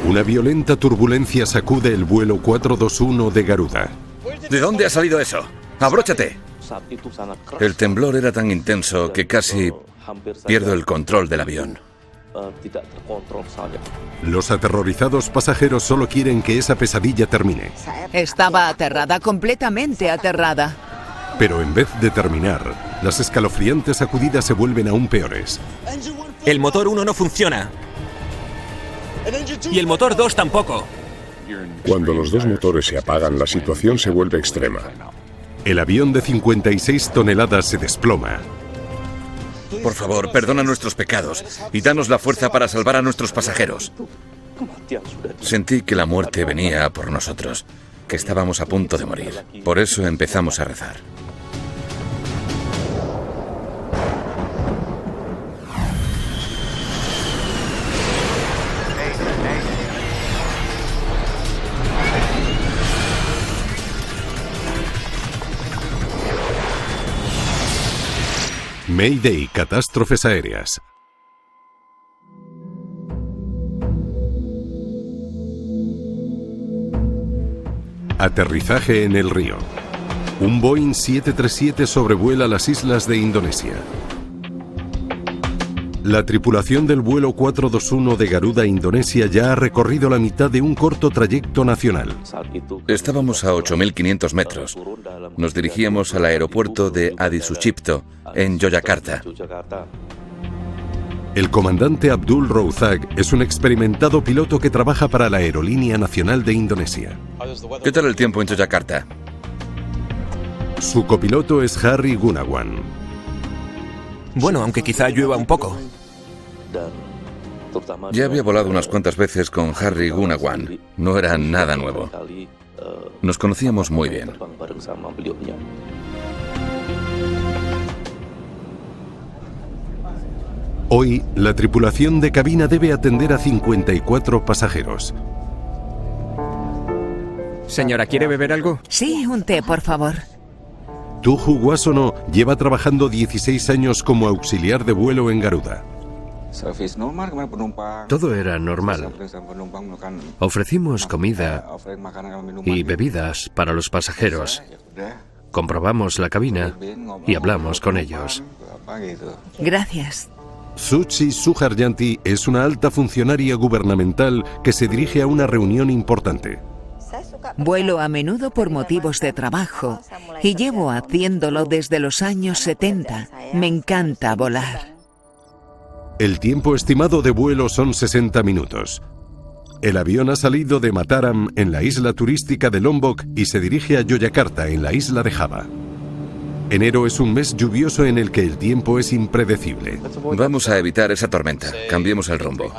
Una violenta turbulencia sacude el vuelo 421 de Garuda. ¿De dónde ha salido eso? ¡Abróchate! El temblor era tan intenso que casi pierdo el control del avión. Los aterrorizados pasajeros solo quieren que esa pesadilla termine. Estaba aterrada, completamente aterrada. Pero en vez de terminar, las escalofriantes sacudidas se vuelven aún peores. El motor 1 no funciona. Y el motor 2 tampoco. Cuando los dos motores se apagan, la situación se vuelve extrema. El avión de 56 toneladas se desploma. Por favor, perdona nuestros pecados y danos la fuerza para salvar a nuestros pasajeros. Sentí que la muerte venía a por nosotros, que estábamos a punto de morir. Por eso empezamos a rezar. Mayday, catástrofes aéreas. Aterrizaje en el río. Un Boeing 737 sobrevuela las islas de Indonesia. La tripulación del vuelo 421 de Garuda, Indonesia, ya ha recorrido la mitad de un corto trayecto nacional. Estábamos a 8.500 metros. Nos dirigíamos al aeropuerto de Adi Sucipto, en Yogyakarta. El comandante Abdul Rouzak es un experimentado piloto que trabaja para la Aerolínea Nacional de Indonesia. ¿Qué tal el tiempo en Yogyakarta? Su copiloto es Harry Gunawan. Bueno, aunque quizá llueva un poco. Ya había volado unas cuantas veces con Harry Gunawan. No era nada nuevo. Nos conocíamos muy bien. Hoy, la tripulación de cabina debe atender a 54 pasajeros. Señora, ¿quiere beber algo? Sí, un té, por favor. Tuju Wasono lleva trabajando 16 años como auxiliar de vuelo en Garuda. Todo era normal. Ofrecimos comida y bebidas para los pasajeros. Comprobamos la cabina y hablamos con ellos. Gracias. Suchi Suharyanti es una alta funcionaria gubernamental que se dirige a una reunión importante. Vuelo a menudo por motivos de trabajo y llevo haciéndolo desde los años 70. Me encanta volar. El tiempo estimado de vuelo son 60 minutos. El avión ha salido de Mataram, en la isla turística de Lombok, y se dirige a Yogyakarta, en la isla de Java. Enero es un mes lluvioso en el que el tiempo es impredecible. Vamos a evitar esa tormenta. Cambiemos el rumbo.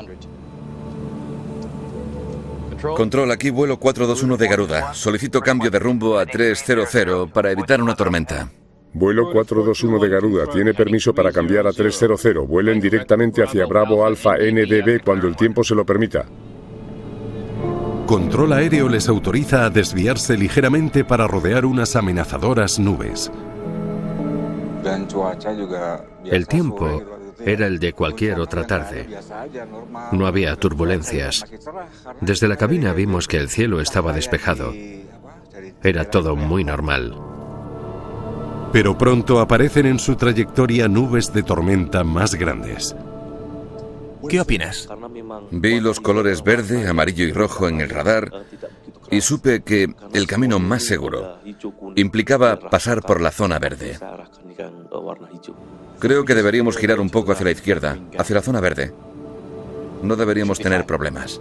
Control, aquí vuelo 421 de Garuda. Solicito cambio de rumbo a 300 para evitar una tormenta. Vuelo 421 de Garuda tiene permiso para cambiar a 300. Vuelen directamente hacia Bravo Alfa NDB cuando el tiempo se lo permita. Control aéreo les autoriza a desviarse ligeramente para rodear unas amenazadoras nubes. El tiempo era el de cualquier otra tarde. No había turbulencias. Desde la cabina vimos que el cielo estaba despejado. Era todo muy normal. Pero pronto aparecen en su trayectoria nubes de tormenta más grandes. ¿Qué opinas? Vi los colores verde, amarillo y rojo en el radar y supe que el camino más seguro implicaba pasar por la zona verde. Creo que deberíamos girar un poco hacia la izquierda, hacia la zona verde. No deberíamos tener problemas.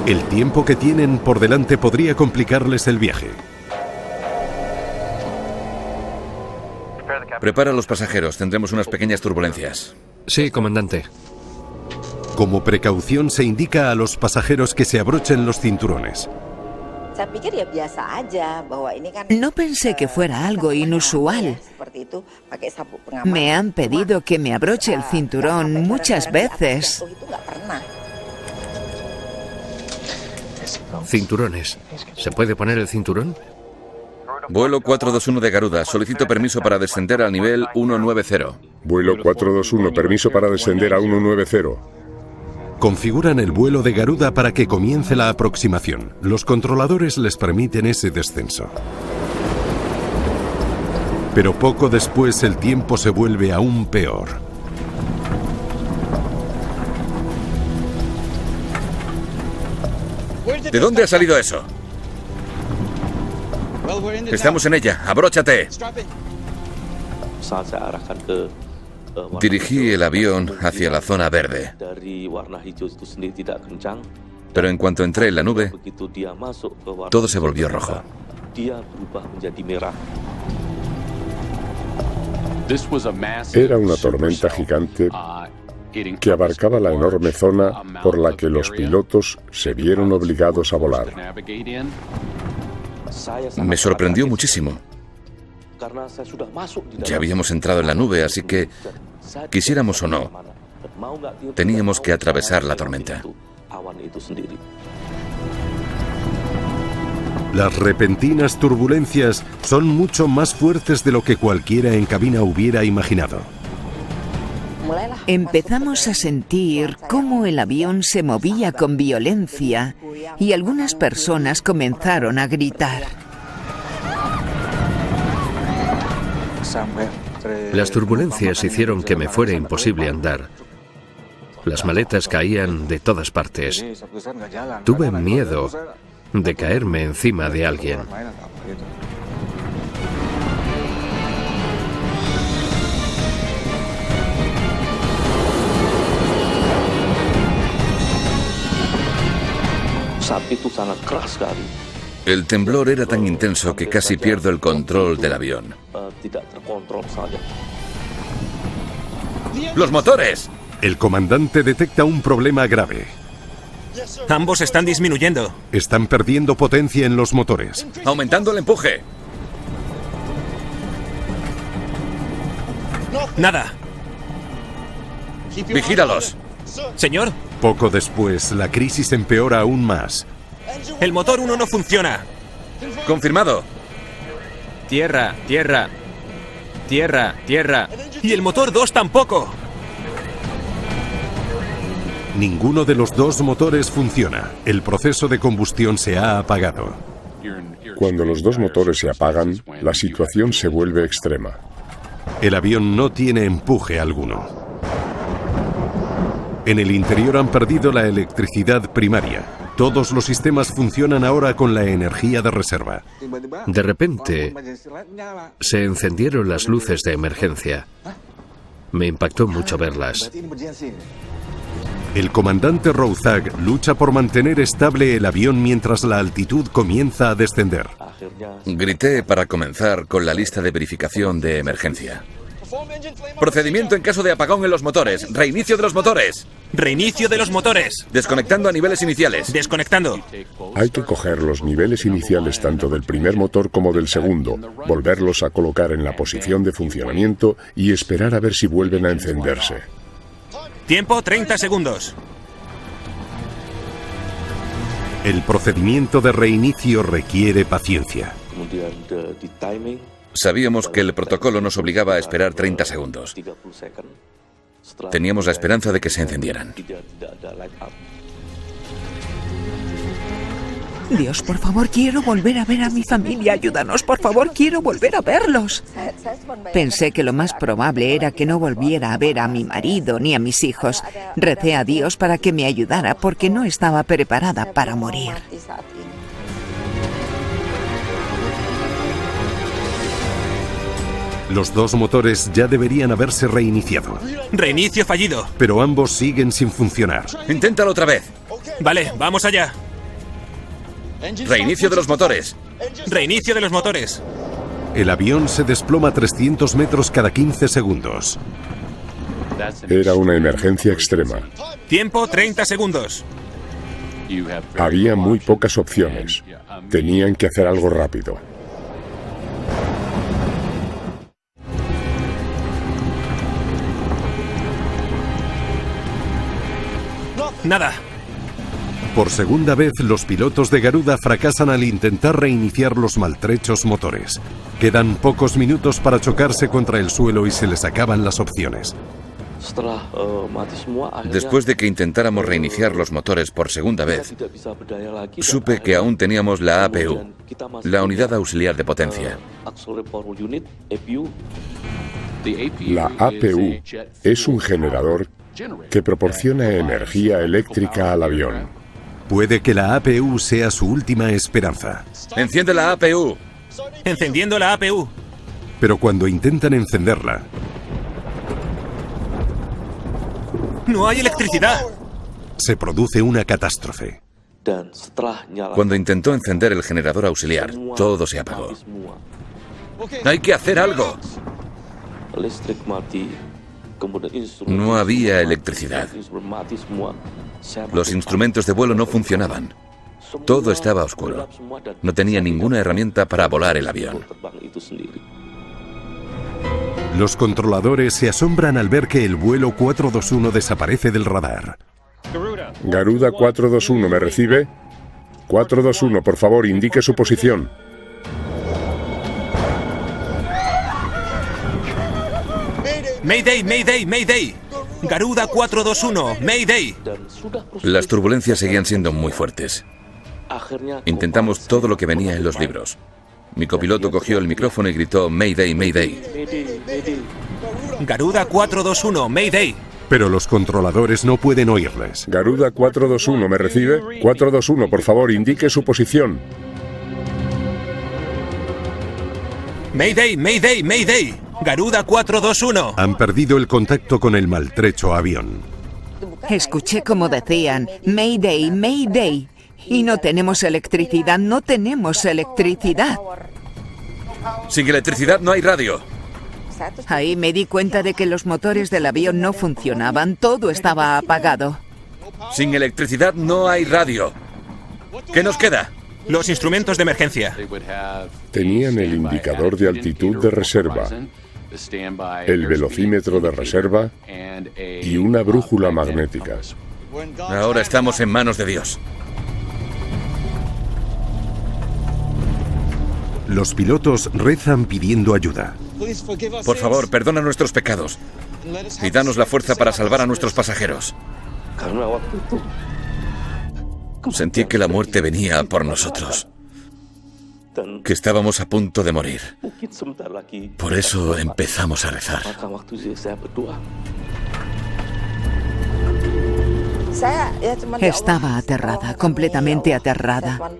El tiempo que tienen por delante podría complicarles el viaje. Prepara a los pasajeros, tendremos unas pequeñas turbulencias. Sí, comandante. Como precaución se indica a los pasajeros que se abrochen los cinturones. No pensé que fuera algo inusual. Me han pedido que me abroche el cinturón muchas veces. Cinturones. ¿Se puede poner el cinturón? Vuelo 421 de Garuda. Solicito permiso para descender al nivel 190. Vuelo 421, permiso para descender a 190. Configuran el vuelo de Garuda para que comience la aproximación. Los controladores les permiten ese descenso. Pero poco después el tiempo se vuelve aún peor. ¿De dónde ha salido eso? Estamos en ella. ¡Abróchate! Dirigí el avión hacia la zona verde. Pero en cuanto entré en la nube, todo se volvió rojo. Era una tormenta gigante que abarcaba la enorme zona por la que los pilotos se vieron obligados a volar. Me sorprendió muchísimo. Ya habíamos entrado en la nube, así que, quisiéramos o no, teníamos que atravesar la tormenta. Las repentinas turbulencias son mucho más fuertes de lo que cualquiera en cabina hubiera imaginado. Empezamos a sentir cómo el avión se movía con violencia y algunas personas comenzaron a gritar. Las turbulencias hicieron que me fuera imposible andar. Las maletas caían de todas partes. Tuve miedo de caerme encima de alguien. El temblor era tan intenso que casi pierdo el control del avión. ¡Los motores! El comandante detecta un problema grave. Ambos están disminuyendo. Están perdiendo potencia en los motores. ¡Aumentando el empuje! Nada. ¡Vigílalos! Señor, Poco después, la crisis empeora aún más. el motor 1 no funciona. ¡Confirmado! Tierra, tierra. Tierra, tierra. Y el motor 2 tampoco. Ninguno de los dos motores funciona. El proceso de combustión se ha apagado. Cuando los dos motores se apagan, la situación se vuelve extrema. El avión no tiene empuje alguno. En el interior han perdido la electricidad primaria. Todos los sistemas funcionan ahora con la energía de reserva. De repente, se encendieron las luces de emergencia. Me impactó mucho verlas. El comandante Rouzag lucha por mantener estable el avión mientras la altitud comienza a descender. Grité para comenzar con la lista de verificación de emergencia. Procedimiento en caso de apagón en los motores. Reinicio de los motores. Reinicio de los motores. Desconectando a niveles iniciales. Desconectando. Hay que coger los niveles iniciales tanto del primer motor como del segundo, volverlos a colocar en la posición de funcionamiento y esperar a ver si vuelven a encenderse. Tiempo 30 segundos. El procedimiento de reinicio requiere paciencia. Sabíamos que el protocolo nos obligaba a esperar 30 segundos. Teníamos la esperanza de que se encendieran. Dios, por favor, quiero volver a ver a mi familia. Ayúdanos, por favor, quiero volver a verlos. Pensé que lo más probable era que no volviera a ver a mi marido ni a mis hijos. Recé a Dios para que me ayudara porque no estaba preparada para morir. Los dos motores ya deberían haberse reiniciado, Reinicio fallido. pero ambos siguen sin funcionar. Inténtalo otra vez. Vale, vamos allá. Reinicio de los motores. Reinicio de los motores. El avión se desploma 300 metros cada 15 segundos. Era una emergencia extrema. Tiempo 30 segundos. Había muy pocas opciones. Tenían que hacer algo rápido. Nada. Por segunda vez, los pilotos de Garuda fracasan al intentar reiniciar los maltrechos motores. Quedan pocos minutos para chocarse contra el suelo y se les acaban las opciones. Después de que intentáramos reiniciar los motores por segunda vez, supe que aún teníamos la APU, la unidad auxiliar de potencia. La APU es un generador que proporciona energía eléctrica al avión. Puede que la APU sea su última esperanza. ¡Enciende la APU! Encendiendo la APU. Pero cuando intentan encenderla, ¡No hay electricidad! se produce una catástrofe. Cuando intentó encender el generador auxiliar, todo se apagó. ¡Hay que hacer algo! No había electricidad. Los instrumentos de vuelo no funcionaban. Todo estaba oscuro. No tenía ninguna herramienta para volar el avión. Los controladores se asombran al ver que el vuelo 421 desaparece del radar. Garuda 421, ¿me recibe? 421, por favor, indique su posición. Mayday, Mayday, Mayday. Garuda 421, Mayday. Las turbulencias seguían siendo muy fuertes. Intentamos todo lo que venía en los libros. Mi copiloto cogió el micrófono y gritó Mayday, Mayday. Garuda 421, Mayday. Pero los controladores no pueden oírles. Garuda 421, ¿me recibe? 421, por favor, indique su posición. Mayday, Mayday, Mayday. Garuda 421. Han perdido el contacto con el maltrecho avión. Escuché como decían, Mayday, Mayday. Y no tenemos electricidad, no tenemos electricidad. Sin electricidad no hay radio. Ahí me di cuenta de que los motores del avión no funcionaban, todo estaba apagado. Sin electricidad no hay radio. ¿Qué nos queda? Los instrumentos de emergencia. Tenían el indicador de altitud de reserva, el velocímetro de reserva y una brújula magnética. Ahora estamos en manos de Dios. Los pilotos rezan pidiendo ayuda. Por favor, perdona nuestros pecados y danos la fuerza para salvar a nuestros pasajeros. Sentí que la muerte venía por nosotros, que estábamos a punto de morir. Por eso empezamos a rezar. Estaba aterrada, completamente aterrada.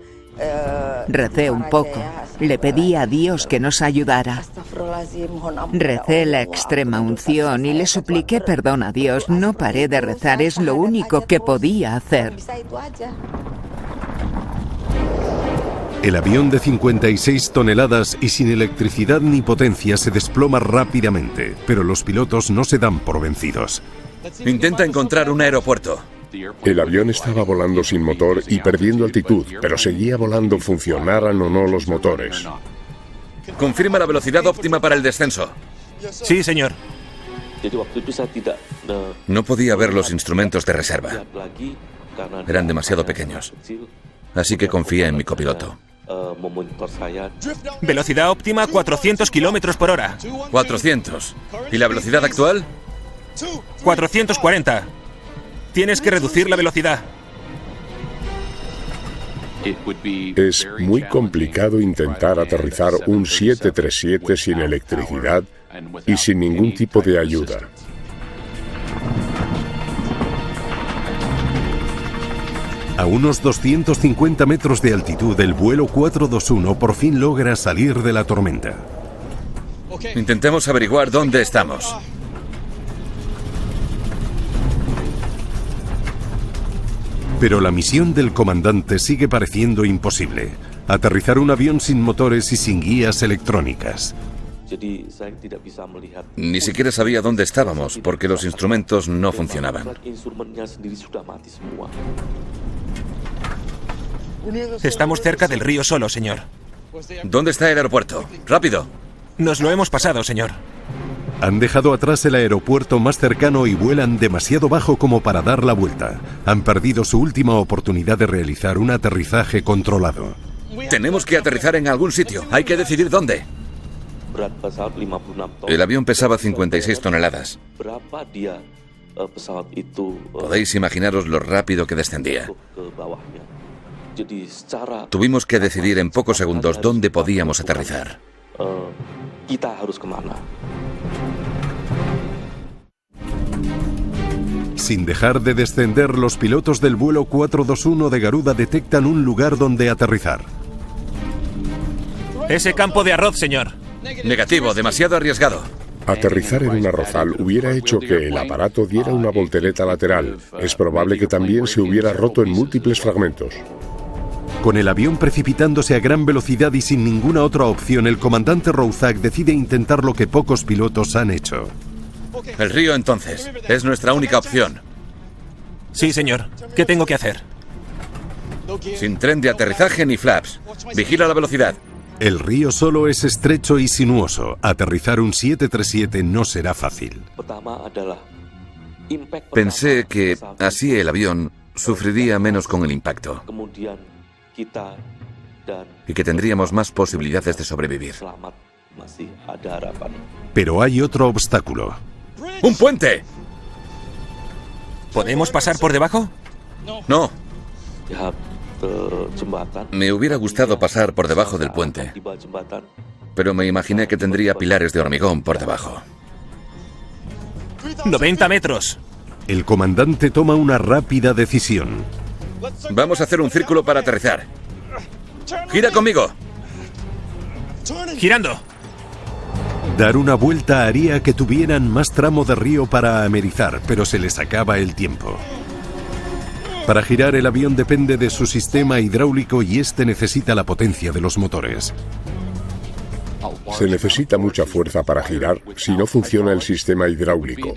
Recé un poco. Le pedí a Dios que nos ayudara. Recé la extrema unción y le supliqué perdón a Dios. No paré de rezar, es lo único que podía hacer. El avión de 56 toneladas y sin electricidad ni potencia se desploma rápidamente, pero los pilotos no se dan por vencidos. Intenta encontrar un aeropuerto. El avión estaba volando sin motor y perdiendo altitud, pero seguía volando, funcionaran o no los motores. Confirma la velocidad óptima para el descenso. Sí, señor. No podía ver los instrumentos de reserva. Eran demasiado pequeños. Así que confié en mi copiloto. Velocidad óptima 400 kilómetros por hora. 400. ¿Y la velocidad actual? 440. Tienes que reducir la velocidad. Es muy complicado intentar aterrizar un 737 sin electricidad y sin ningún tipo de ayuda. A unos 250 metros de altitud, el vuelo 421 por fin logra salir de la tormenta. Intentemos averiguar dónde estamos. Pero la misión del comandante sigue pareciendo imposible. Aterrizar un avión sin motores y sin guías electrónicas. Ni siquiera sabía dónde estábamos, porque los instrumentos no funcionaban. Estamos cerca del río Solo, señor. ¿Dónde está el aeropuerto? ¡Rápido! Nos lo hemos pasado, señor. Han dejado atrás el aeropuerto más cercano y vuelan demasiado bajo como para dar la vuelta. Han perdido su última oportunidad de realizar un aterrizaje controlado. Tenemos que aterrizar en algún sitio. Hay que decidir dónde. El avión pesaba 56 toneladas. Podéis imaginaros lo rápido que descendía. Tuvimos que decidir en pocos segundos dónde podíamos aterrizar. Sin dejar de descender, los pilotos del vuelo 421 de Garuda detectan un lugar donde aterrizar. Ese campo de arroz, señor. Negativo, demasiado arriesgado. Aterrizar en un arrozal hubiera hecho que el aparato diera una voltereta lateral. Es probable que también se hubiera roto en múltiples fragmentos. Con el avión precipitándose a gran velocidad y sin ninguna otra opción, el comandante Rouzak decide intentar lo que pocos pilotos han hecho. El río, entonces. Es nuestra única opción. Sí, señor. ¿Qué tengo que hacer? Sin tren de aterrizaje ni flaps. Vigila la velocidad. El río solo es estrecho y sinuoso. Aterrizar un 737 no será fácil. Pensé que así el avión sufriría menos con el impacto y que tendríamos más posibilidades de sobrevivir. Pero hay otro obstáculo. ¡Un puente! ¿Podemos pasar por debajo? No. Me hubiera gustado pasar por debajo del puente, pero me imaginé que tendría pilares de hormigón por debajo. 90 metros. El comandante toma una rápida decisión. Vamos a hacer un círculo para aterrizar. ¡Gira conmigo! Girando. Dar una vuelta haría que tuvieran más tramo de río para amerizar, pero se les acaba el tiempo. Para girar, el avión depende de su sistema hidráulico y este necesita la potencia de los motores. Se necesita mucha fuerza para girar si no funciona el sistema hidráulico.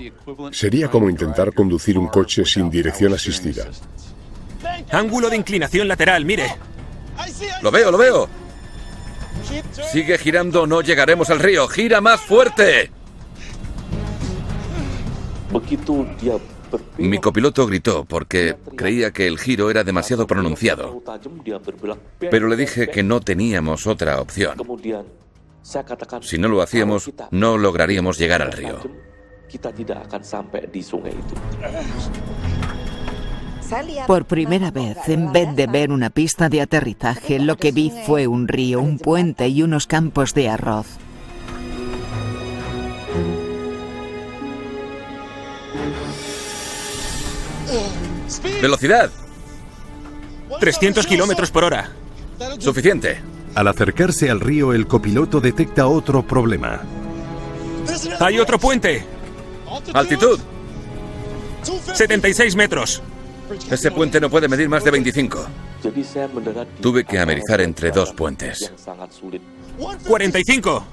Sería como intentar conducir un coche sin dirección asistida. Ángulo de inclinación lateral, mire. ¡Lo veo, lo veo! Sigue girando, no llegaremos al río. ¡Gira más fuerte! Mi copiloto gritó porque creía que el giro era demasiado pronunciado, pero le dije que no teníamos otra opción. Si no lo hacíamos, no lograríamos llegar al río. Por primera vez, en vez de ver una pista de aterrizaje, lo que vi fue un río, un puente y unos campos de arroz. ¡Velocidad! 300 kilómetros por hora. Suficiente. Al acercarse al río, el copiloto detecta otro problema. ¡Hay otro puente! Altitud. 76 metros. Ese puente no puede medir más de 25. Tuve que amerizar entre dos puentes. 45.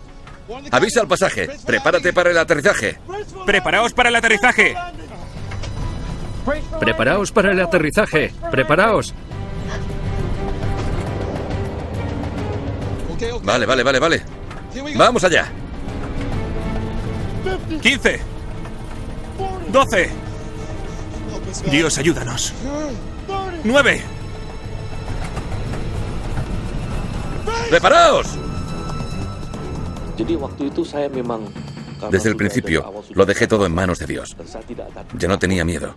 Avisa al pasaje. Prepárate para el aterrizaje. Preparaos para el aterrizaje. Preparaos para el aterrizaje. Preparaos. Vale. Vamos allá. 15. 12. Dios, ayúdanos. 9. ¡Preparaos! Desde el principio lo dejé todo en manos de Dios. Ya no tenía miedo.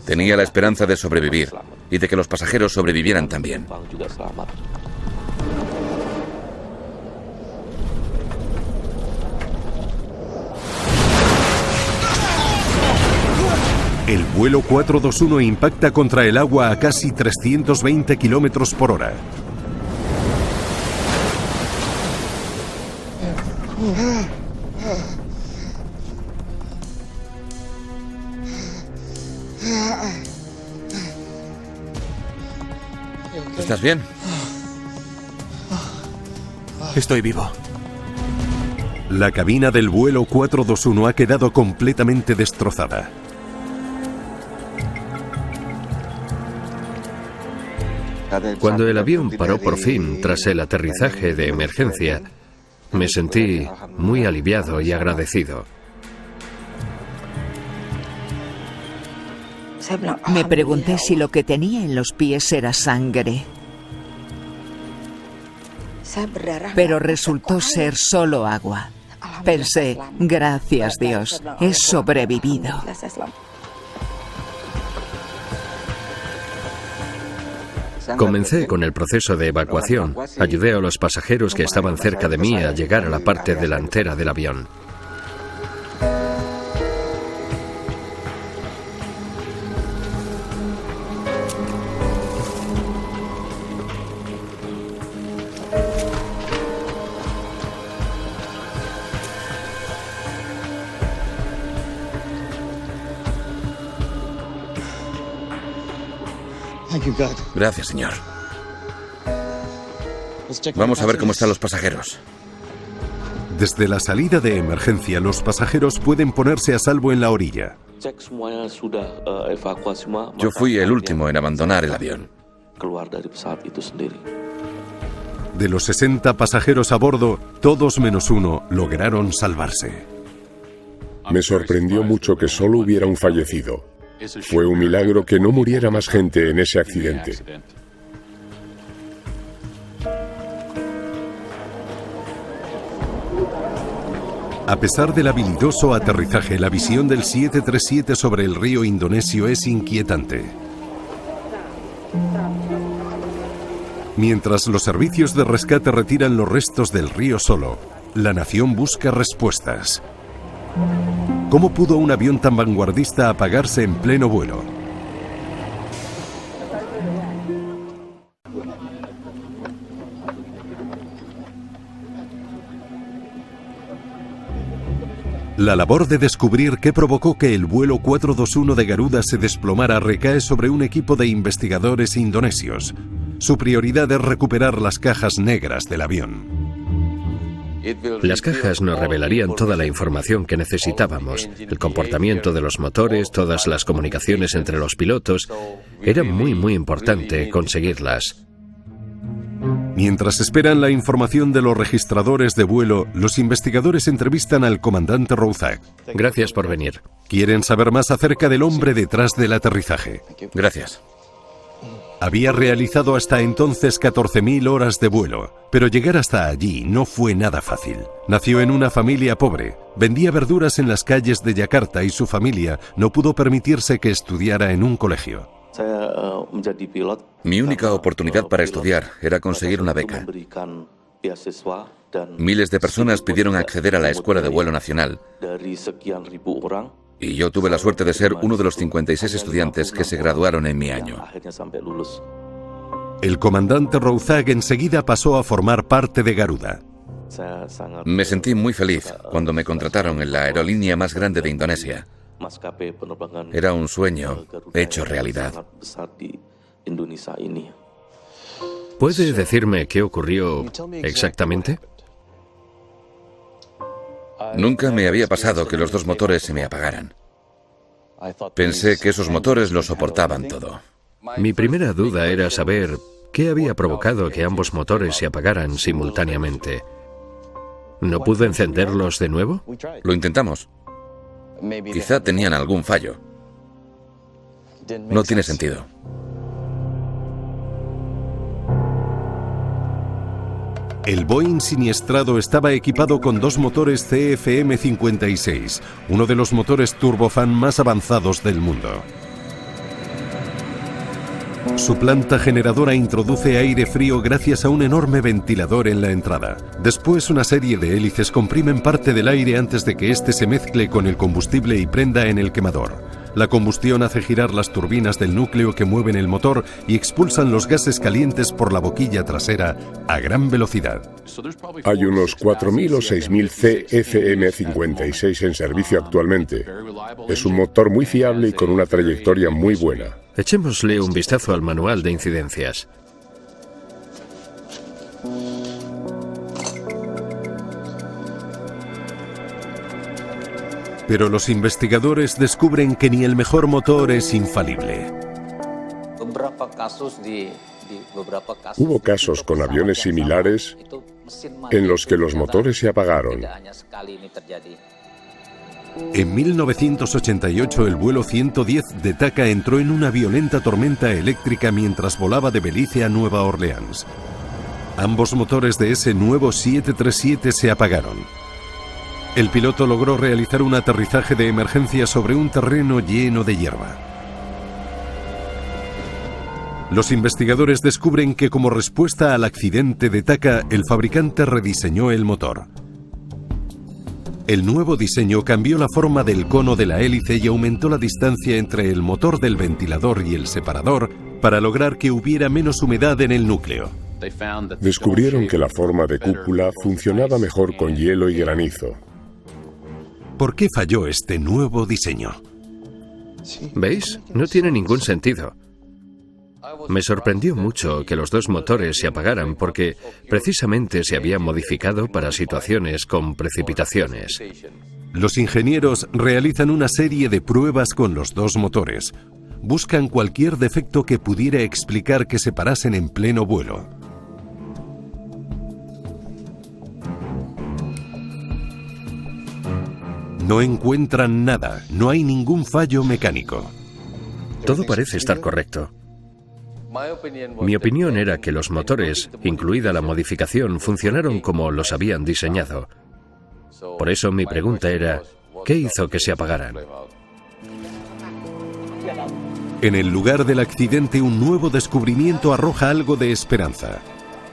Tenía la esperanza de sobrevivir y de que los pasajeros sobrevivieran también. El vuelo 421 impacta contra el agua a casi 320 kilómetros por hora. ¿Estás bien? Estoy vivo. La cabina del vuelo 421 ha quedado completamente destrozada. Cuando el avión paró por fin tras el aterrizaje de emergencia, me sentí muy aliviado y agradecido. Me pregunté si lo que tenía en los pies era sangre. pero resultó ser solo agua. Pensé, gracias Dios, he sobrevivido. Comencé con el proceso de evacuación. Ayudé a los pasajeros que estaban cerca de mí a llegar a la parte delantera del avión. Gracias, señor. Vamos a ver cómo están los pasajeros. Desde la salida de emergencia, los pasajeros pueden ponerse a salvo en la orilla. Yo fui el último en abandonar el avión. De los 60 pasajeros a bordo, todos menos uno lograron salvarse. Me sorprendió mucho que solo hubiera un fallecido. Fue un milagro que no muriera más gente en ese accidente. A pesar del habilidoso aterrizaje, la visión del 737 sobre el río indonesio es inquietante. Mientras los servicios de rescate retiran los restos del río Solo, la nación busca respuestas. ¿Cómo pudo un avión tan vanguardista apagarse en pleno vuelo? La labor de descubrir qué provocó que el vuelo 421 de Garuda se desplomara recae sobre un equipo de investigadores indonesios. Su prioridad es recuperar las cajas negras del avión. Las cajas nos revelarían toda la información que necesitábamos, el comportamiento de los motores, todas las comunicaciones entre los pilotos. Era muy importante conseguirlas. Mientras esperan la información de los registradores de vuelo, los investigadores entrevistan al comandante Rouzak. Gracias por venir. Quieren saber más acerca del hombre detrás del aterrizaje. Gracias. Había realizado hasta entonces 14.000 horas de vuelo, pero llegar hasta allí no fue nada fácil. Nació en una familia pobre, vendía verduras en las calles de Yakarta y su familia no pudo permitirse que estudiara en un colegio. Mi única oportunidad para estudiar era conseguir una beca. Miles de personas pidieron acceder a la Escuela de Vuelo Nacional. Y yo tuve la suerte de ser uno de los 56 estudiantes que se graduaron en mi año. El comandante Rouzak enseguida pasó a formar parte de Garuda. Me sentí muy feliz cuando me contrataron en la aerolínea más grande de Indonesia. Era un sueño hecho realidad. ¿Puede decirme qué ocurrió exactamente? Nunca me había pasado que los dos motores se me apagaran. Pensé que esos motores lo soportaban todo. Mi primera duda era saber qué había provocado que ambos motores se apagaran simultáneamente. ¿No pudo encenderlos de nuevo? Lo intentamos. Quizá tenían algún fallo. No tiene sentido. El Boeing siniestrado estaba equipado con dos motores CFM56, uno de los motores turbofan más avanzados del mundo. Su planta generadora introduce aire frío gracias a un enorme ventilador en la entrada. Después, una serie de hélices comprimen parte del aire antes de que éste se mezcle con el combustible y prenda en el quemador. La combustión hace girar las turbinas del núcleo que mueven el motor y expulsan los gases calientes por la boquilla trasera a gran velocidad. Hay unos 4.000 o 6.000 CFM56 en servicio actualmente. Es un motor muy fiable y con una trayectoria muy buena. Echémosle un vistazo al manual de incidencias. Pero los investigadores descubren que ni el mejor motor es infalible. Hubo casos con aviones similares en los que los motores se apagaron. En 1988 el vuelo 110 de TACA entró en una violenta tormenta eléctrica mientras volaba de Belice a Nueva Orleans. Ambos motores de ese nuevo 737 se apagaron. El piloto logró realizar un aterrizaje de emergencia sobre un terreno lleno de hierba. Los investigadores descubren que como respuesta al accidente de Taka, el fabricante rediseñó el motor. El nuevo diseño cambió la forma del cono de la hélice y aumentó la distancia entre el motor del ventilador y el separador para lograr que hubiera menos humedad en el núcleo. Descubrieron que la forma de cúpula funcionaba mejor con hielo y granizo. ¿Por qué falló este nuevo diseño? ¿Veis? No tiene ningún sentido. Me sorprendió mucho que los dos motores se apagaran porque precisamente se habían modificado para situaciones con precipitaciones. Los ingenieros realizan una serie de pruebas con los dos motores. Buscan cualquier defecto que pudiera explicar que se parasen en pleno vuelo. No encuentran nada, no hay ningún fallo mecánico. Todo parece estar correcto. Mi opinión era que los motores, incluida la modificación, funcionaron como los habían diseñado. Por eso mi pregunta era, ¿qué hizo que se apagaran? En el lugar del accidente, un nuevo descubrimiento arroja algo de esperanza.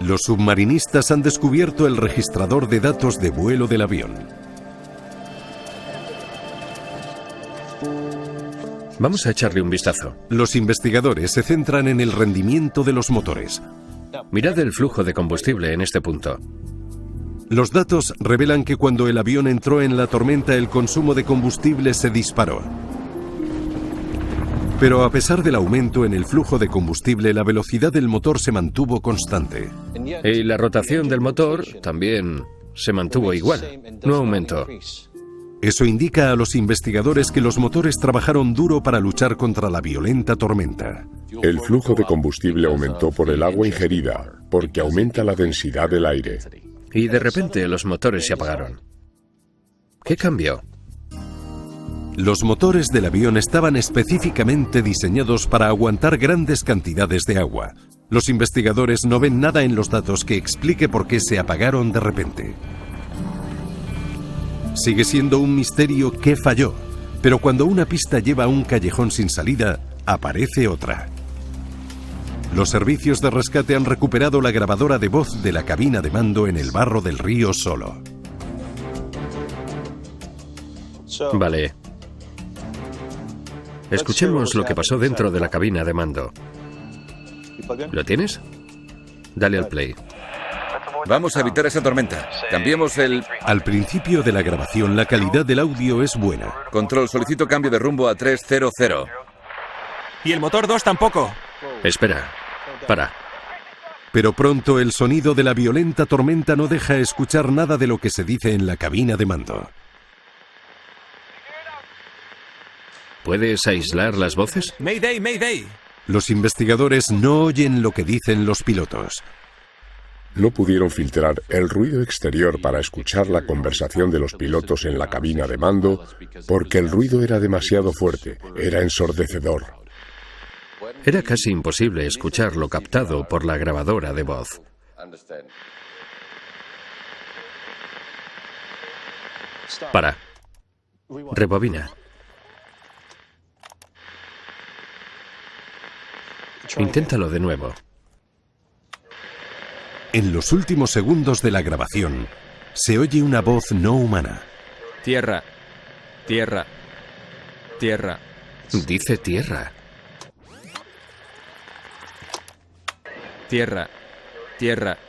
Los submarinistas han descubierto el registrador de datos de vuelo del avión. Vamos a echarle un vistazo. Los investigadores se centran en el rendimiento de los motores. Mirad el flujo de combustible en este punto. Los datos revelan que cuando el avión entró en la tormenta, el consumo de combustible se disparó. Pero a pesar del aumento en el flujo de combustible, la velocidad del motor se mantuvo constante. Y la rotación del motor también se mantuvo igual, no aumentó. Eso indica a los investigadores que los motores trabajaron duro para luchar contra la violenta tormenta. El flujo de combustible aumentó por el agua ingerida, porque aumenta la densidad del aire. Y de repente los motores se apagaron. ¿Qué cambió? Los motores del avión estaban específicamente diseñados para aguantar grandes cantidades de agua. Los investigadores no ven nada en los datos que explique por qué se apagaron de repente. Sigue siendo un misterio qué falló, pero cuando una pista lleva a un callejón sin salida, aparece otra. Los servicios de rescate han recuperado la grabadora de voz de la cabina de mando en el barro del río Solo. Vale. Escuchemos lo que pasó dentro de la cabina de mando. ¿Lo tienes? Dale al play. Vamos a evitar esa tormenta. Cambiemos el... Al principio de la grabación, la calidad del audio es buena. Control, solicito cambio de rumbo a 300. Y el motor 2 tampoco. Espera. Para. Pero pronto el sonido de la violenta tormenta no deja escuchar nada de lo que se dice en la cabina de mando. ¿Puedes aislar las voces? Mayday, Mayday. Los investigadores no oyen lo que dicen los pilotos. No pudieron filtrar el ruido exterior para escuchar la conversación de los pilotos en la cabina de mando porque el ruido era demasiado fuerte, era ensordecedor. Era casi imposible escuchar lo captado por la grabadora de voz. Para. Rebobina. Inténtalo de nuevo. En los últimos segundos de la grabación, se oye una voz no humana. Tierra. Tierra. Tierra. Dice tierra. Tierra. Tierra.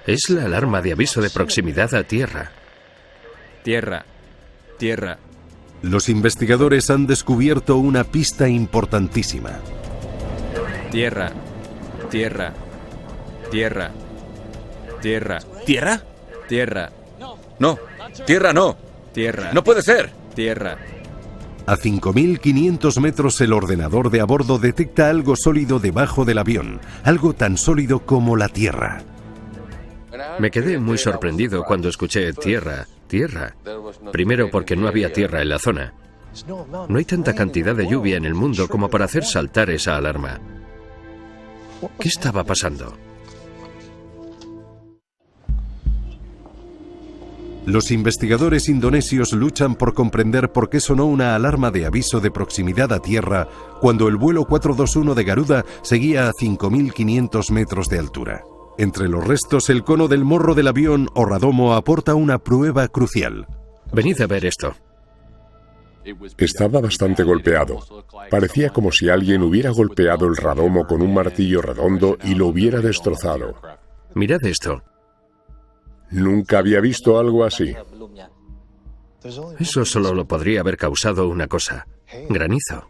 Es la alarma de aviso de proximidad a tierra. Tierra. Tierra. Los investigadores han descubierto una pista importantísima. Tierra. Tierra. Tierra. Tierra. ¿Tierra? Tierra. No. Tierra no. Tierra. No puede ser. Tierra. A 5.500 metros el ordenador de a bordo detecta algo sólido debajo del avión, algo tan sólido como la Tierra. Me quedé muy sorprendido cuando escuché tierra, tierra. Primero porque no había tierra en la zona. No hay tanta cantidad de lluvia en el mundo como para hacer saltar esa alarma. ¿Qué estaba pasando? Los investigadores indonesios luchan por comprender por qué sonó una alarma de aviso de proximidad a tierra cuando el vuelo 421 de Garuda seguía a 5.500 metros de altura. Entre los restos, el cono del morro del avión o radomo aporta una prueba crucial. Venid a ver esto. Estaba bastante golpeado. Parecía como si alguien hubiera golpeado el radomo con un martillo redondo y lo hubiera destrozado. Mirad esto. Nunca había visto algo así. Eso solo lo podría haber causado una cosa: granizo.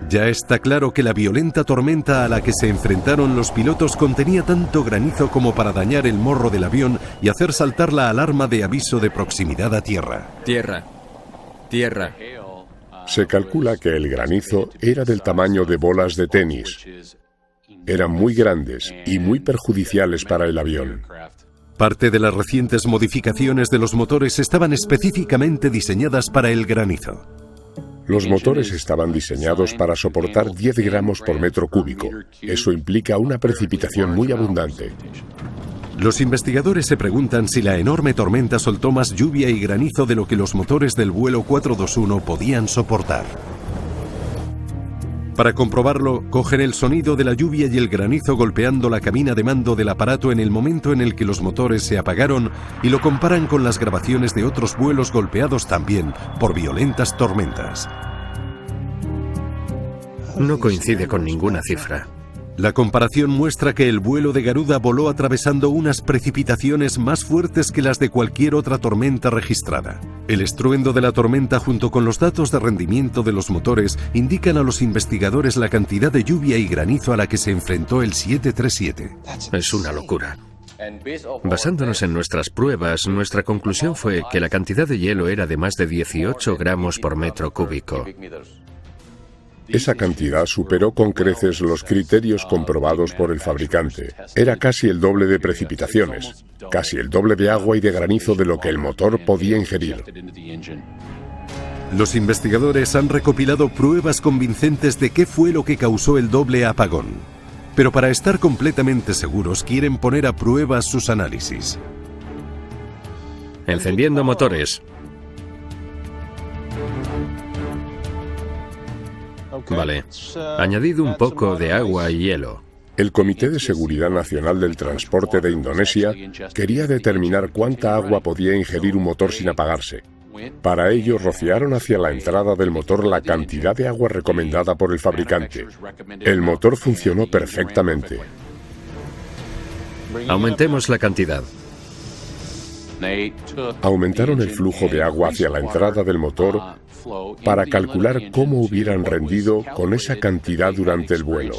Ya está claro que la violenta tormenta a la que se enfrentaron los pilotos contenía tanto granizo como para dañar el morro del avión y hacer saltar la alarma de aviso de proximidad a tierra. Tierra. Tierra. Se calcula que el granizo era del tamaño de bolas de tenis. Eran muy grandes y muy perjudiciales para el avión. Parte de las recientes modificaciones de los motores estaban específicamente diseñadas para el granizo. Los motores estaban diseñados para soportar 10 gramos por metro cúbico. Eso implica una precipitación muy abundante. Los investigadores se preguntan si la enorme tormenta soltó más lluvia y granizo de lo que los motores del vuelo 421 podían soportar. Para comprobarlo, cogen el sonido de la lluvia y el granizo golpeando la cabina de mando del aparato en el momento en el que los motores se apagaron y lo comparan con las grabaciones de otros vuelos golpeados también por violentas tormentas. No coincide con ninguna cifra. La comparación muestra que el vuelo de Garuda voló atravesando unas precipitaciones más fuertes que las de cualquier otra tormenta registrada. El estruendo de la tormenta junto con los datos de rendimiento de los motores indican a los investigadores la cantidad de lluvia y granizo a la que se enfrentó el 737. Es una locura. Basándonos en nuestras pruebas, nuestra conclusión fue que la cantidad de hielo era de más de 18 gramos por metro cúbico. Esa cantidad superó con creces los criterios comprobados por el fabricante. Era casi el doble de precipitaciones, casi el doble de agua y de granizo de lo que el motor podía ingerir. Los investigadores han recopilado pruebas convincentes de qué fue lo que causó el doble apagón. Pero para estar completamente seguros, quieren poner a prueba sus análisis. Encendiendo motores. Vale. Añadid un poco de agua y hielo. El Comité de Seguridad Nacional del Transporte de Indonesia quería determinar cuánta agua podía ingerir un motor sin apagarse. Para ello, rociaron hacia la entrada del motor la cantidad de agua recomendada por el fabricante. El motor funcionó perfectamente. Aumentemos la cantidad. Aumentaron el flujo de agua hacia la entrada del motor para calcular cómo hubieran rendido con esa cantidad durante el vuelo.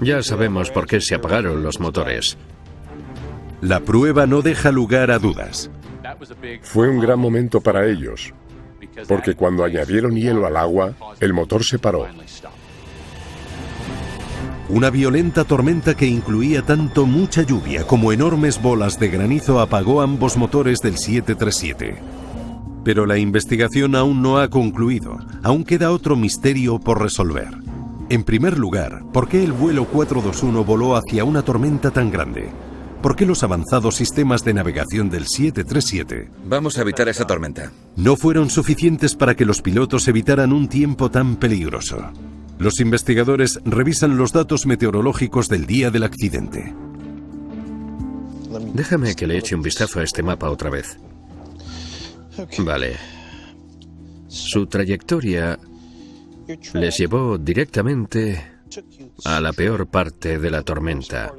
Ya sabemos por qué se apagaron los motores. La prueba no deja lugar a dudas. Fue un gran momento para ellos, porque cuando añadieron hielo al agua, el motor se paró. Una violenta tormenta que incluía tanto mucha lluvia como enormes bolas de granizo apagó ambos motores del 737. Pero la investigación aún no ha concluido. Aún queda otro misterio por resolver. En primer lugar, ¿por qué el vuelo 421 voló hacia una tormenta tan grande? ¿Por qué los avanzados sistemas de navegación del 737 Vamos a evitar esa tormenta. no fueron suficientes para que los pilotos evitaran un tiempo tan peligroso? Los investigadores revisan los datos meteorológicos del día del accidente. Déjame que le eche un vistazo a este mapa otra vez. Vale. Su trayectoria les llevó directamente a la peor parte de la tormenta.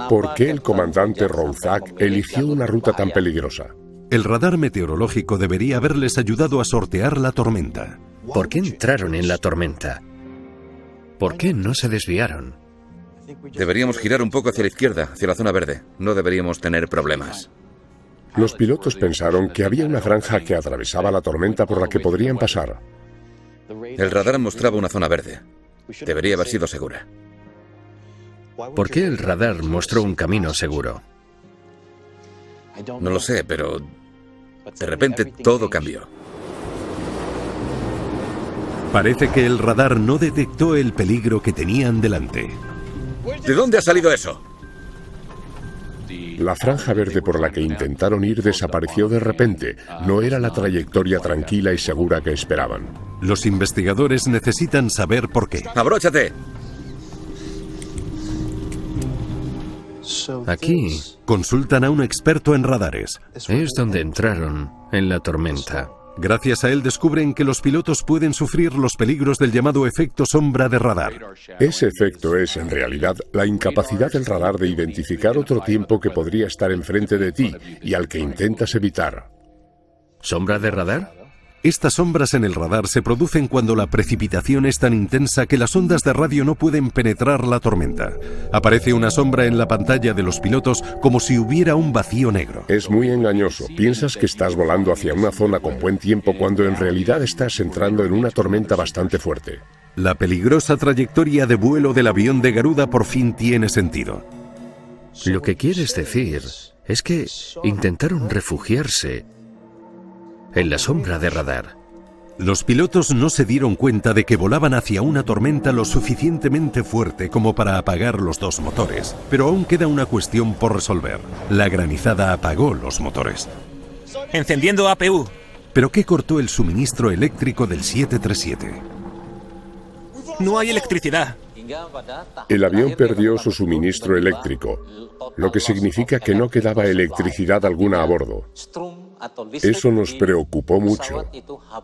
¿Por qué el comandante Rouzak eligió una ruta tan peligrosa? El radar meteorológico debería haberles ayudado a sortear la tormenta. ¿Por qué entraron en la tormenta? ¿Por qué no se desviaron? Deberíamos girar un poco hacia la izquierda, hacia la zona verde. No deberíamos tener problemas. Los pilotos pensaron que había una franja que atravesaba la tormenta por la que podrían pasar. El radar mostraba una zona verde. Debería haber sido segura. ¿Por qué el radar mostró un camino seguro? No lo sé, pero de repente todo cambió. Parece que el radar no detectó el peligro que tenían delante. ¿De dónde ha salido eso? La franja verde por la que intentaron ir desapareció de repente. No era la trayectoria tranquila y segura que esperaban. Los investigadores necesitan saber por qué. ¡Abróchate! Aquí Consultan a un experto en radares. es donde entraron en la tormenta. Gracias a él descubren que los pilotos pueden sufrir los peligros del llamado efecto sombra de radar. Ese efecto es, en realidad, la incapacidad del radar de identificar otro tiempo que podría estar enfrente de ti y al que intentas evitar. ¿Sombra de radar? Estas sombras en el radar se producen cuando la precipitación es tan intensa que las ondas de radio no pueden penetrar la tormenta. Aparece una sombra en la pantalla de los pilotos como si hubiera un vacío negro. Es muy engañoso. Piensas que estás volando hacia una zona con buen tiempo cuando en realidad estás entrando en una tormenta bastante fuerte. La peligrosa trayectoria de vuelo del avión de Garuda por fin tiene sentido. Lo que quieres decir es que intentaron refugiarse en la sombra de radar. Los pilotos no se dieron cuenta de que volaban hacia una tormenta lo suficientemente fuerte como para apagar los dos motores. Pero aún queda una cuestión por resolver. La granizada apagó los motores. Encendiendo APU. ¿Pero qué cortó el suministro eléctrico del 737? No hay electricidad. El avión perdió su suministro eléctrico, lo que significa que no quedaba electricidad alguna a bordo. Eso nos preocupó mucho.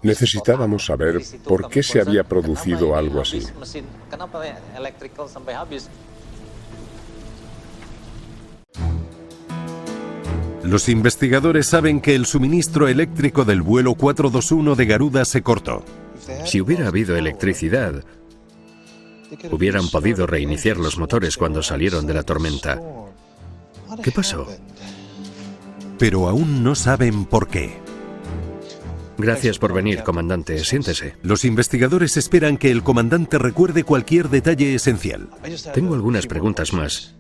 Necesitábamos saber por qué se había producido algo así. Los investigadores saben que el suministro eléctrico del vuelo 421 de Garuda se cortó. Si hubiera habido electricidad, hubieran podido reiniciar los motores cuando salieron de la tormenta. ¿Qué pasó? Pero aún no saben por qué. Gracias por venir, comandante. Siéntese. Los investigadores esperan que el comandante recuerde cualquier detalle esencial. Tengo algunas preguntas más.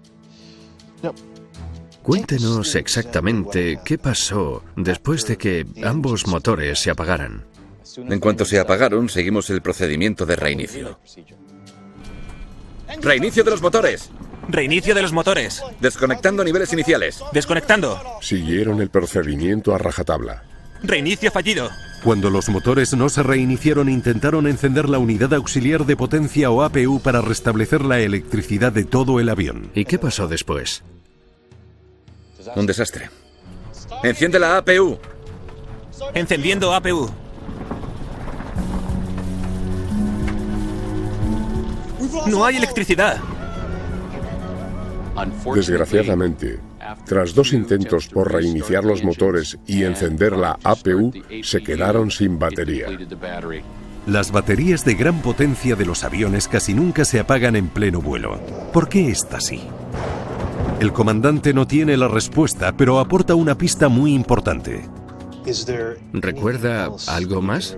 Cuéntenos exactamente qué pasó después de que ambos motores se apagaran. En cuanto se apagaron, seguimos el procedimiento de reinicio. ¡Reinicio de los motores! Reinicio de los motores. Desconectando niveles iniciales. Desconectando. Siguieron el procedimiento a rajatabla. Reinicio fallido. Cuando los motores no se reiniciaron, intentaron encender la unidad auxiliar de potencia o APU para restablecer la electricidad de todo el avión. ¿Y qué pasó después? Un desastre. ¡Enciende la APU! Encendiendo APU. No hay electricidad. Desgraciadamente, tras dos intentos por reiniciar los motores y encender la APU, se quedaron sin batería. Las baterías de gran potencia de los aviones casi nunca se apagan en pleno vuelo. ¿Por qué está así? El comandante no tiene la respuesta, pero aporta una pista muy importante. ¿Recuerda algo más?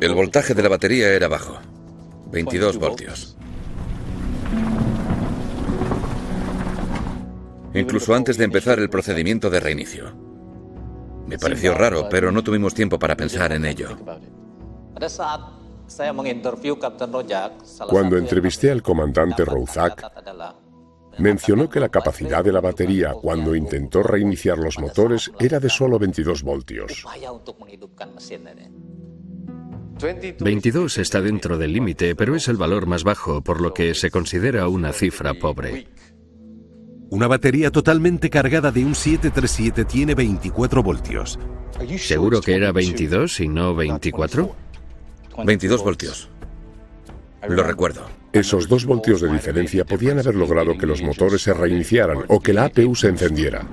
El voltaje de la batería era bajo. 22 voltios. Incluso antes de empezar el procedimiento de reinicio. Me pareció raro, pero no tuvimos tiempo para pensar en ello. Cuando entrevisté al comandante Rouzak, mencionó que la capacidad de la batería cuando intentó reiniciar los motores era de solo 22 voltios. 22 está dentro del límite, pero es el valor más bajo, por lo que se considera una cifra pobre. Una batería totalmente cargada de un 737 tiene 24 voltios. ¿Seguro que era 22 y no 24? 22 voltios. Lo recuerdo. Esos 2 voltios de diferencia podían haber logrado que los motores se reiniciaran o que la APU se encendiera.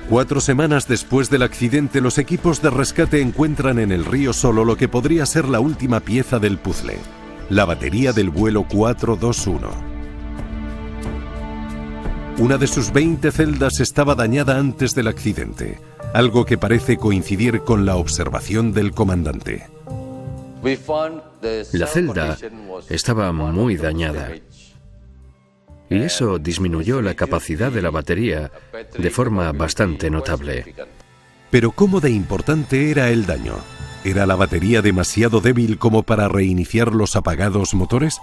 4 semanas después del accidente, los equipos de rescate encuentran en el río Solo lo que podría ser la última pieza del puzzle: la batería del vuelo 421. Una de sus 20 celdas estaba dañada antes del accidente, algo que parece coincidir con la observación del comandante. La celda estaba muy dañada. y eso disminuyó la capacidad de la batería de forma bastante notable. Pero ¿cómo de importante era el daño? ¿Era la batería demasiado débil como para reiniciar los apagados motores?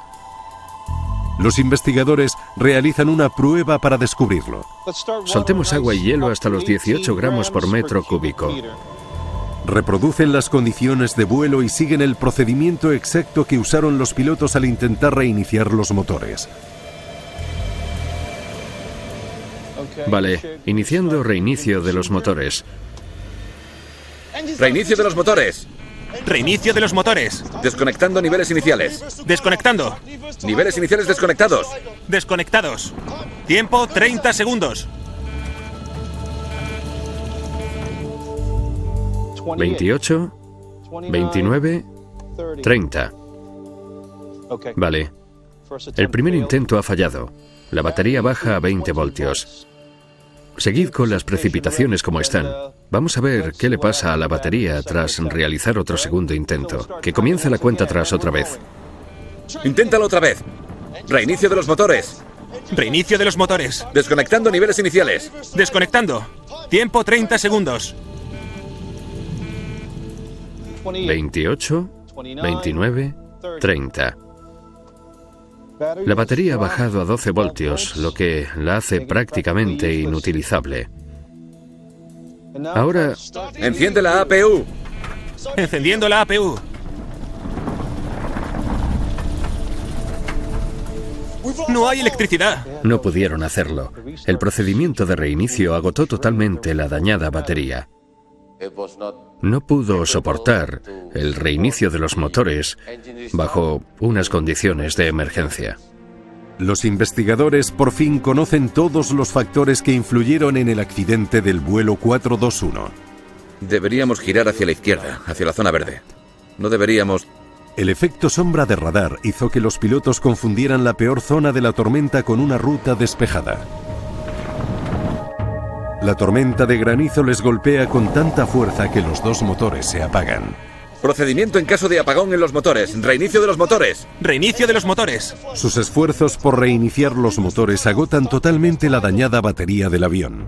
Los investigadores realizan una prueba para descubrirlo. Soltemos agua y hielo hasta los 18 gramos por metro cúbico. Reproducen las condiciones de vuelo y siguen el procedimiento exacto que usaron los pilotos al intentar reiniciar los motores. Vale, iniciando reinicio de los motores. Reinicio de los motores. Reinicio de los motores. Desconectando niveles iniciales. Desconectando. Niveles iniciales desconectados. Desconectados. Tiempo 30 segundos. 28, 29, 30. Vale. El primer intento ha fallado. La batería baja a 20 voltios. Seguid con las precipitaciones como están. Vamos a ver qué le pasa a la batería tras realizar otro segundo intento. Que comience la cuenta atrás otra vez. Inténtalo otra vez. Reinicio de los motores. Reinicio de los motores. Desconectando niveles iniciales. Desconectando. Tiempo 30 segundos. 28, 29, 30. La batería ha bajado a 12 voltios, lo que la hace prácticamente inutilizable. Ahora, Enciende la APU. Encendiendo la APU. No hay electricidad. no pudieron hacerlo. El procedimiento de reinicio agotó totalmente la dañada batería. No pudo soportar el reinicio de los motores bajo unas condiciones de emergencia. Los investigadores por fin conocen todos los factores que influyeron en el accidente del vuelo 421. Deberíamos girar hacia la izquierda, hacia la zona verde. No deberíamos... El efecto sombra de radar hizo que los pilotos confundieran la peor zona de la tormenta con una ruta despejada. La tormenta de granizo les golpea con tanta fuerza que los dos motores se apagan. Procedimiento en caso de apagón en los motores. Reinicio de los motores. Reinicio de los motores. Sus esfuerzos por reiniciar los motores agotan totalmente la dañada batería del avión.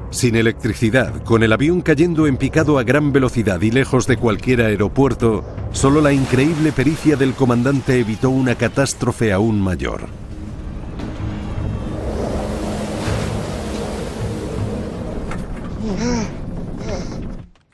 Sin electricidad, con el avión cayendo en picado a gran velocidad y lejos de cualquier aeropuerto, solo la increíble pericia del comandante evitó una catástrofe aún mayor.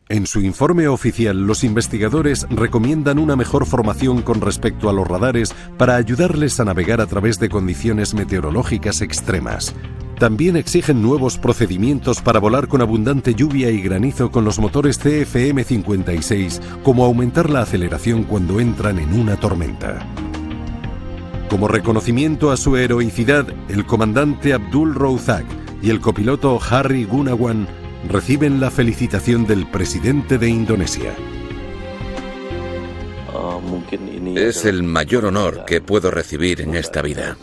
En su informe oficial, los investigadores recomiendan una mejor formación con respecto a los radares para ayudarles a navegar a través de condiciones meteorológicas extremas. También exigen nuevos procedimientos para volar con abundante lluvia y granizo con los motores CFM56, como aumentar la aceleración cuando entran en una tormenta. Como reconocimiento a su heroicidad, el comandante Abdul Rouzak y el copiloto Harry Gunawan reciben la felicitación del presidente de Indonesia. Es el mayor honor que puedo recibir en esta vida.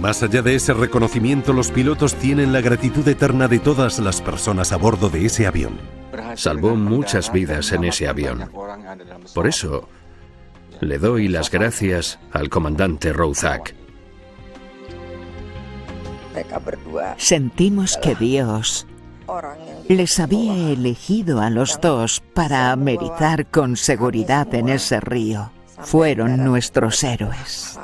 Más allá de ese reconocimiento, los pilotos tienen la gratitud eterna de todas las personas a bordo de ese avión. Salvó muchas vidas en ese avión. Por eso, le doy las gracias al comandante Rouzak. Sentimos que Dios les había elegido a los dos para amerizar con seguridad en ese río. Fueron nuestros héroes.